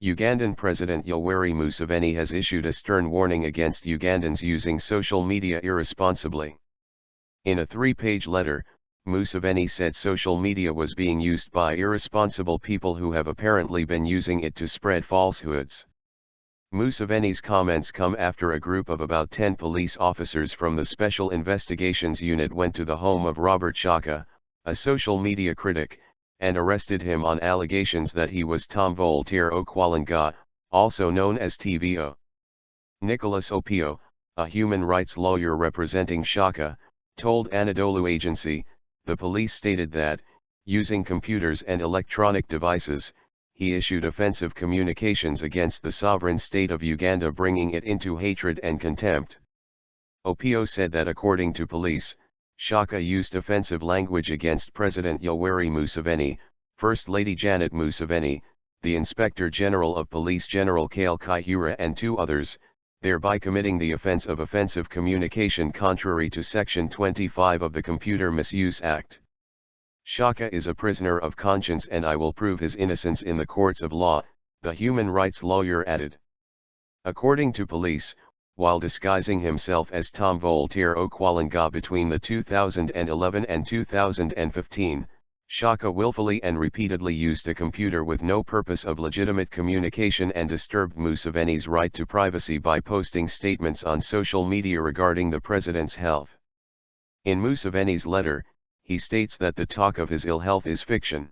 Ugandan President Yoweri Museveni has issued a stern warning against Ugandans using social media irresponsibly. In a 3-page letter, Museveni said social media was being used by irresponsible people who have apparently been using it to spread falsehoods. Museveni's comments come after a group of about 10 police officers from the Special Investigations Unit went to the home of Robert Shaka, a social media critic, and arrested him on allegations that he was Tom Voltaire Okwalanga, also known as TVO. Nicholas Opio, a human rights lawyer representing Shaka, told Anadolu Agency, the police stated that, using computers and electronic devices, he issued offensive communications against the sovereign state of Uganda, bringing it into hatred and contempt. Opio said that according to police, Shaka used offensive language against President Yoweri Museveni, First Lady Janet Museveni, the Inspector General of Police General Kale Kaihura and 2 others, thereby committing the offense of offensive communication contrary to Section 25 of the Computer Misuse Act. Shaka is a prisoner of conscience and I will prove his innocence in the courts of law, the human rights lawyer added. According to police, while disguising himself as Tom Voltaire Okwalanga between the 2011 and 2015, Shaka willfully and repeatedly used a computer with no purpose of legitimate communication and disturbed Museveni's right to privacy by posting statements on social media regarding the president's health. In Museveni's letter, he states that the talk of his ill health is fiction.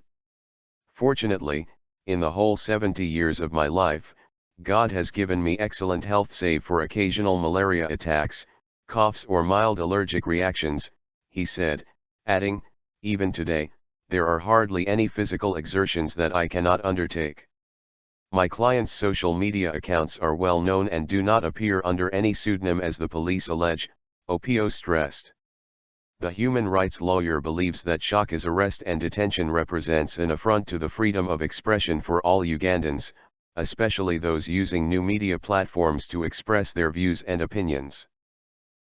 Fortunately, in the whole 70 years of my life, God has given me excellent health save for occasional malaria attacks, coughs or mild allergic reactions, he said, adding, even today, there are hardly any physical exertions that I cannot undertake. My clients' social media accounts are well known and do not appear under any pseudonym as the police allege, Opio stressed. The human rights lawyer believes that Shaka's arrest and detention represents an affront to the freedom of expression for all Ugandans, especially those using new media platforms to express their views and opinions.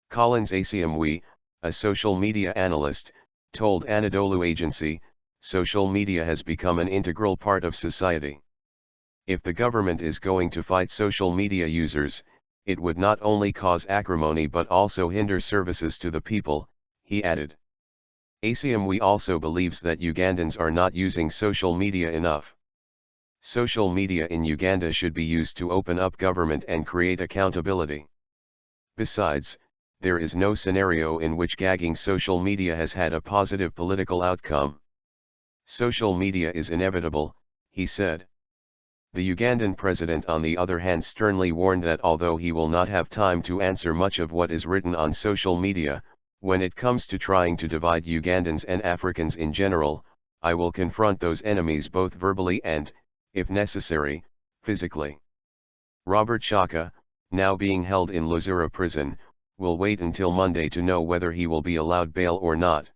Collins Asiamwe, a social media analyst, told Anadolu Agency, social media has become an integral part of society. If the government is going to fight social media users, it would not only cause acrimony but also hinder services to the people, he added. Asiamwe also believes that Ugandans are not using social media enough. Social media in Uganda should be used to open up government and create accountability. Besides, there is no scenario in which gagging social media has had a positive political outcome. Social media is inevitable, he said. The Ugandan president on the other hand sternly warned that although he will not have time to answer much of what is written on social media, when it comes to trying to divide Ugandans and Africans in general, I will confront those enemies both verbally and, if necessary, physically. Robert Shaka, now being held in Luzira prison, will wait until Monday to know whether he will be allowed bail or not.